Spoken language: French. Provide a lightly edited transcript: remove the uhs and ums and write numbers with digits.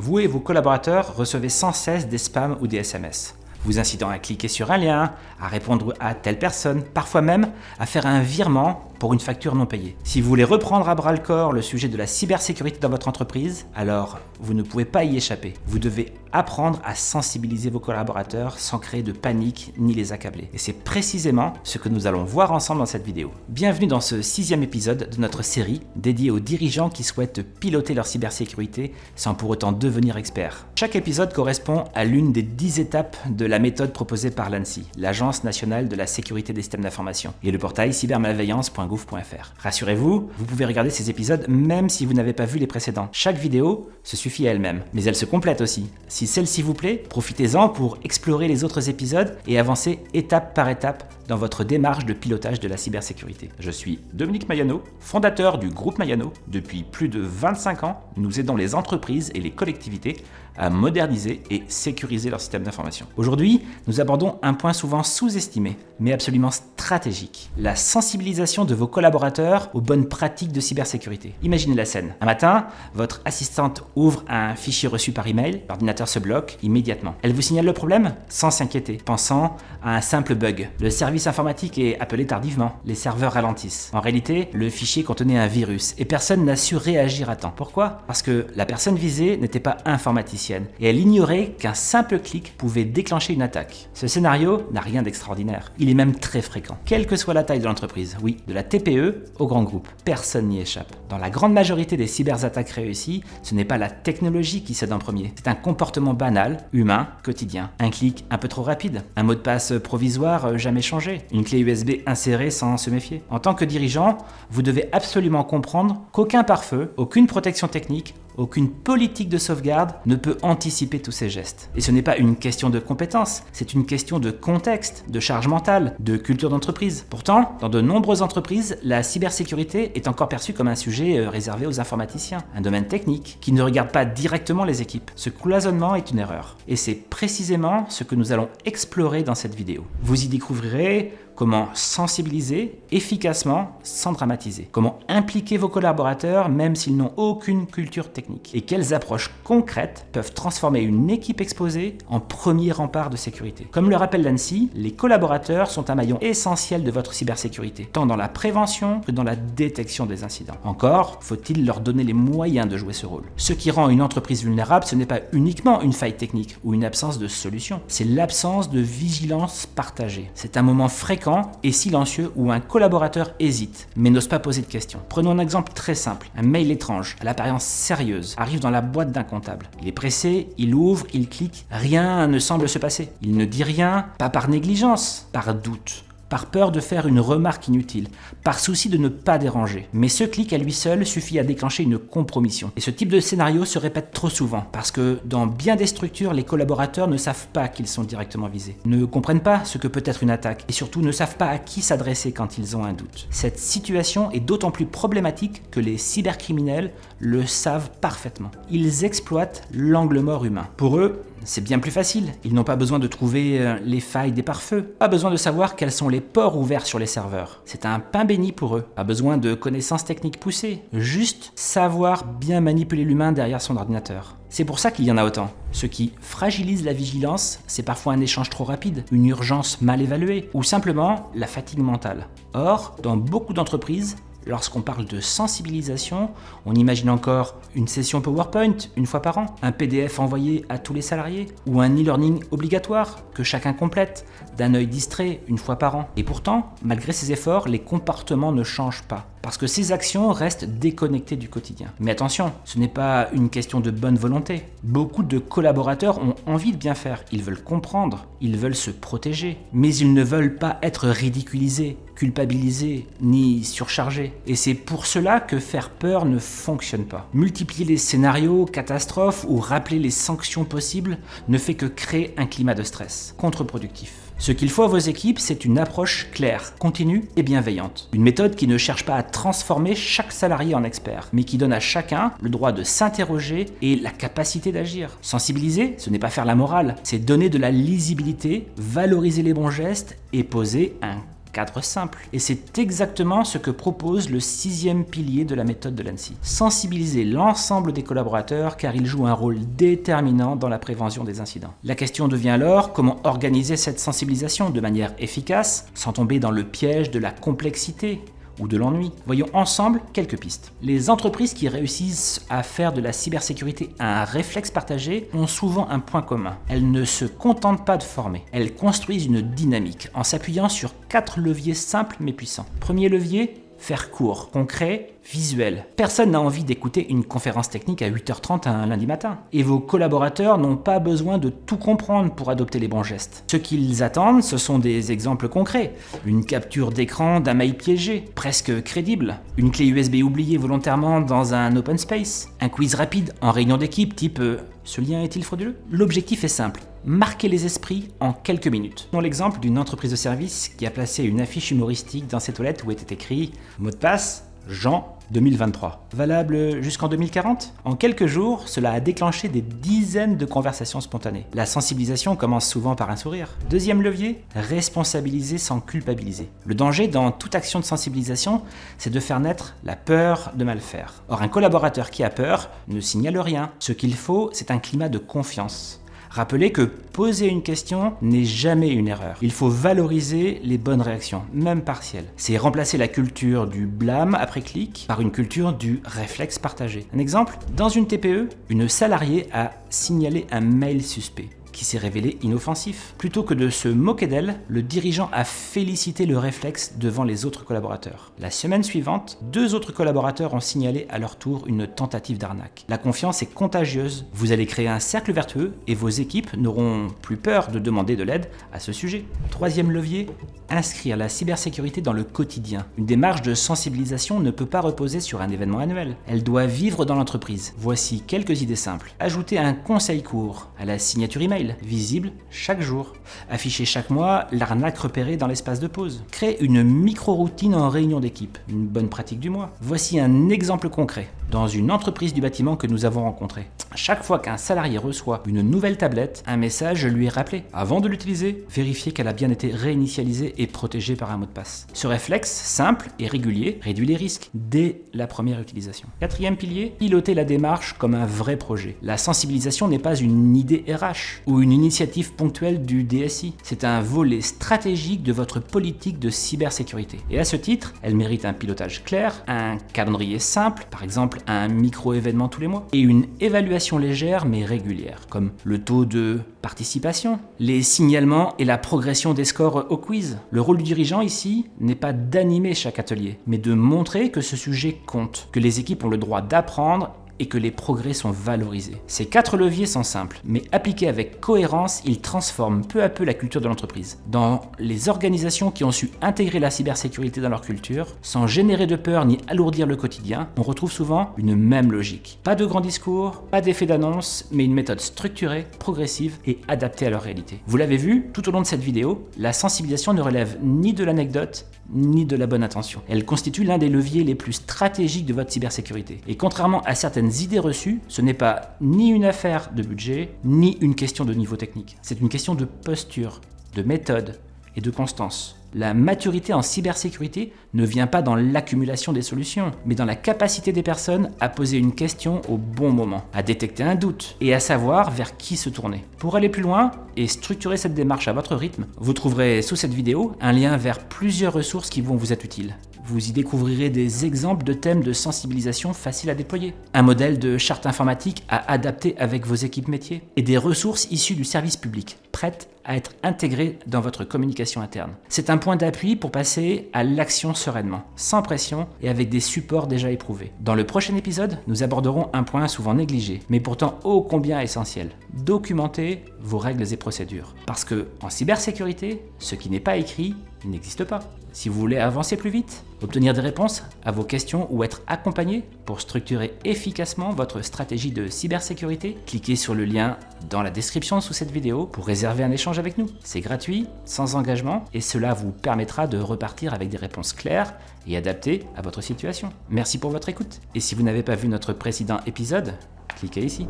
Vous et vos collaborateurs recevez sans cesse des spams ou des SMS, vous incitant à cliquer sur un lien, à répondre à telle personne, parfois même à faire un virement pour une facture non payée. Si vous voulez reprendre à bras-le-corps le sujet de la cybersécurité dans votre entreprise, alors vous ne pouvez pas y échapper. Vous devez apprendre à sensibiliser vos collaborateurs sans créer de panique ni les accabler. Et c'est précisément ce que nous allons voir ensemble dans cette vidéo. Bienvenue dans ce 6e épisode de notre série dédiée aux dirigeants qui souhaitent piloter leur cybersécurité sans pour autant devenir experts. Chaque épisode correspond à l'une des 10 étapes de la méthode proposée par l'ANSSI, l'Agence nationale de la sécurité des systèmes d'information, et le portail cybermalveillance.gouv.fr. Rassurez-vous, vous pouvez regarder ces épisodes même si vous n'avez pas vu les précédents. Chaque vidéo se suffit à elle-même, mais elle se complète aussi. Si celle-ci vous plaît, profitez-en pour explorer les autres épisodes et avancer étape par étape dans votre démarche de pilotage de la cybersécurité. Je suis Dominique Mayano, fondateur du groupe Mayano. Depuis plus de 25 ans, nous aidons les entreprises et les collectivités à moderniser et sécuriser leur système d'information. Aujourd'hui, nous abordons un point souvent sous-estimé, mais absolument stratégique, la sensibilisation de vos collaborateurs aux bonnes pratiques de cybersécurité. Imaginez la scène. Un matin, votre assistante ouvre un fichier reçu par email, l'ordinateur se bloque immédiatement. Elle vous signale le problème sans s'inquiéter, pensant à un simple bug. Le service informatique est appelé tardivement, les serveurs ralentissent. En réalité, le fichier contenait un virus et personne n'a su réagir à temps. Pourquoi ? Parce que la personne visée n'était pas informaticienne et elle ignorait qu'un simple clic pouvait déclencher une attaque. Ce scénario n'a rien d'extraordinaire. Il est même très fréquent. Quelle que soit la taille de l'entreprise, oui, de la TPE au grand groupe, personne n'y échappe. Dans la grande majorité des cyberattaques réussies, ce n'est pas la technologie qui cède en premier. C'est un comportement banal, humain, quotidien. Un clic un peu trop rapide, un mot de passe provisoire jamais changé, une clé USB insérée sans se méfier. En tant que dirigeant, vous devez absolument comprendre qu'aucun pare-feu, aucune protection technique, aucune politique de sauvegarde ne peut anticiper tous ces gestes. Et ce n'est pas une question de compétence, c'est une question de contexte, de charge mentale, de culture d'entreprise. Pourtant, dans de nombreuses entreprises, la cybersécurité est encore perçue comme un sujet réservé aux informaticiens, un domaine technique qui ne regarde pas directement les équipes. Ce cloisonnement est une erreur. Et c'est précisément ce que nous allons explorer dans cette vidéo. Vous y découvrirez comment sensibiliser efficacement sans dramatiser. Comment impliquer vos collaborateurs même s'ils n'ont aucune culture technique. Et quelles approches concrètes peuvent transformer une équipe exposée en premier rempart de sécurité. Comme le rappelle l'ANSSI, les collaborateurs sont un maillon essentiel de votre cybersécurité, tant dans la prévention que dans la détection des incidents. Encore, faut-il leur donner les moyens de jouer ce rôle. Ce qui rend une entreprise vulnérable, ce n'est pas uniquement une faille technique ou une absence de solution. C'est l'absence de vigilance partagée. C'est un moment fréquent et silencieux où un collaborateur hésite, mais n'ose pas poser de questions. Prenons un exemple très simple. Un mail étrange, à l'apparence sérieuse, arrive dans la boîte d'un comptable. Il est pressé, il ouvre, il clique, rien ne semble se passer. Il ne dit rien, pas par négligence, par doute. Par peur de faire une remarque inutile, par souci de ne pas déranger. Mais ce clic à lui seul suffit à déclencher une compromission. Et ce type de scénario se répète trop souvent, parce que dans bien des structures, les collaborateurs ne savent pas qu'ils sont directement visés, ne comprennent pas ce que peut être une attaque, et surtout ne savent pas à qui s'adresser quand ils ont un doute. Cette situation est d'autant plus problématique que les cybercriminels le savent parfaitement. Ils exploitent l'angle mort humain. Pour eux, c'est bien plus facile. Ils n'ont pas besoin de trouver les failles des pare-feux. Pas besoin de savoir quels sont les ports ouverts sur les serveurs. C'est un pain béni pour eux. Pas besoin de connaissances techniques poussées. Juste savoir bien manipuler l'humain derrière son ordinateur. C'est pour ça qu'il y en a autant. Ce qui fragilise la vigilance, c'est parfois un échange trop rapide, une urgence mal évaluée, ou simplement la fatigue mentale. Or, dans beaucoup d'entreprises, lorsqu'on parle de sensibilisation, on imagine encore une session PowerPoint une fois par an, un PDF envoyé à tous les salariés, ou un e-learning obligatoire que chacun complète, d'un œil distrait une fois par an. Et pourtant, malgré ces efforts, les comportements ne changent pas, parce que ces actions restent déconnectées du quotidien. Mais attention, ce n'est pas une question de bonne volonté. Beaucoup de collaborateurs ont envie de bien faire, ils veulent comprendre, ils veulent se protéger, mais ils ne veulent pas être ridiculisés, culpabilisés, ni surchargés. Et c'est pour cela que faire peur ne fonctionne pas. Multiplier les scénarios, catastrophes ou rappeler les sanctions possibles ne fait que créer un climat de stress, contre-productif. Ce qu'il faut à vos équipes, c'est une approche claire, continue et bienveillante. Une méthode qui ne cherche pas à transformer chaque salarié en expert, mais qui donne à chacun le droit de s'interroger et la capacité d'agir. Sensibiliser, ce n'est pas faire la morale, c'est donner de la lisibilité, valoriser les bons gestes et poser un cadre simple. Et c'est exactement ce que propose le 6e pilier de la méthode de l'ANSSI. Sensibiliser l'ensemble des collaborateurs car ils jouent un rôle déterminant dans la prévention des incidents. La question devient alors comment organiser cette sensibilisation de manière efficace sans tomber dans le piège de la complexité ou de l'ennui. Voyons ensemble quelques pistes. Les entreprises qui réussissent à faire de la cybersécurité un réflexe partagé ont souvent un point commun. Elles ne se contentent pas de former, elles construisent une dynamique en s'appuyant sur 4 leviers simples mais puissants. Premier levier, faire court, concret, visuel. Personne n'a envie d'écouter une conférence technique à 8h30 un lundi matin. Et vos collaborateurs n'ont pas besoin de tout comprendre pour adopter les bons gestes. Ce qu'ils attendent, ce sont des exemples concrets. Une capture d'écran d'un mail piégé, presque crédible. Une clé USB oubliée volontairement dans un open space. Un quiz rapide en réunion d'équipe type ce lien est-il frauduleux ? L'objectif est simple. Marquer les esprits en quelques minutes. Prenons l'exemple d'une entreprise de service qui a placé une affiche humoristique dans ses toilettes où était écrit « Mot de passe, Jean 2023 ». Valable jusqu'en 2040 ? En quelques jours, cela a déclenché des dizaines de conversations spontanées. La sensibilisation commence souvent par un sourire. Deuxième levier, responsabiliser sans culpabiliser. Le danger dans toute action de sensibilisation, c'est de faire naître la peur de mal faire. Or, un collaborateur qui a peur ne signale rien. Ce qu'il faut, c'est un climat de confiance. Rappelez que poser une question n'est jamais une erreur. Il faut valoriser les bonnes réactions, même partielles. C'est remplacer la culture du blâme après clic par une culture du réflexe partagé. Un exemple, dans une TPE, une salariée a signalé un mail suspect qui s'est révélé inoffensif. Plutôt que de se moquer d'elle, le dirigeant a félicité le réflexe devant les autres collaborateurs. La semaine suivante, 2 autres collaborateurs ont signalé à leur tour une tentative d'arnaque. La confiance est contagieuse. Vous allez créer un cercle vertueux et vos équipes n'auront plus peur de demander de l'aide à ce sujet. Troisième levier, inscrire la cybersécurité dans le quotidien. Une démarche de sensibilisation ne peut pas reposer sur un événement annuel. Elle doit vivre dans l'entreprise. Voici quelques idées simples. Ajoutez un conseil court à la signature email, visible chaque jour. Afficher chaque mois l'arnaque repérée dans l'espace de pause. Créer une micro-routine en réunion d'équipe, une bonne pratique du mois. Voici un exemple concret dans une entreprise du bâtiment que nous avons rencontrée. Chaque fois qu'un salarié reçoit une nouvelle tablette, un message lui est rappelé. Avant de l'utiliser, vérifiez qu'elle a bien été réinitialisée et protégée par un mot de passe. Ce réflexe, simple et régulier, réduit les risques dès la première utilisation. Quatrième pilier, piloter la démarche comme un vrai projet. La sensibilisation n'est pas une idée RH ou une initiative ponctuelle du DSI. C'est un volet stratégique de votre politique de cybersécurité. Et à ce titre, elle mérite un pilotage clair, un calendrier simple, par exemple un micro-événement tous les mois, et une évaluation légère mais régulière, comme le taux de participation, les signalements et la progression des scores au quiz. Le rôle du dirigeant ici n'est pas d'animer chaque atelier, mais de montrer que ce sujet compte, que les équipes ont le droit d'apprendre et que les progrès sont valorisés. Ces 4 leviers sont simples, mais appliqués avec cohérence, ils transforment peu à peu la culture de l'entreprise. Dans les organisations qui ont su intégrer la cybersécurité dans leur culture, sans générer de peur ni alourdir le quotidien, on retrouve souvent une même logique. Pas de grands discours, pas d'effet d'annonce, mais une méthode structurée, progressive et adaptée à leur réalité. Vous l'avez vu, tout au long de cette vidéo, la sensibilisation ne relève ni de l'anecdote, ni de la bonne intention. Elle constitue l'un des leviers les plus stratégiques de votre cybersécurité. Et contrairement à certaines idées reçues, ce n'est pas ni une affaire de budget, ni une question de niveau technique. C'est une question de posture, de méthode et de constance. La maturité en cybersécurité ne vient pas dans l'accumulation des solutions, mais dans la capacité des personnes à poser une question au bon moment, à détecter un doute et à savoir vers qui se tourner. Pour aller plus loin et structurer cette démarche à votre rythme, vous trouverez sous cette vidéo un lien vers plusieurs ressources qui vont vous être utiles. Vous y découvrirez des exemples de thèmes de sensibilisation faciles à déployer, un modèle de charte informatique à adapter avec vos équipes métiers et des ressources issues du service public, prêtes à être intégrées dans votre communication interne. C'est un point d'appui pour passer à l'action sereinement, sans pression et avec des supports déjà éprouvés. Dans le prochain épisode, nous aborderons un point souvent négligé, mais pourtant ô combien essentiel. Documenter vos règles et procédures. Parce que en cybersécurité, ce qui n'est pas écrit n'existe pas. Si vous voulez avancer plus vite, obtenir des réponses à vos questions ou être accompagné pour structurer efficacement votre stratégie de cybersécurité, cliquez sur le lien dans la description sous cette vidéo pour réserver un échange avec nous. C'est gratuit, sans engagement, et cela vous permettra de repartir avec des réponses claires et adaptées à votre situation. Merci pour votre écoute. Et si vous n'avez pas vu notre précédent épisode, cliquez ici.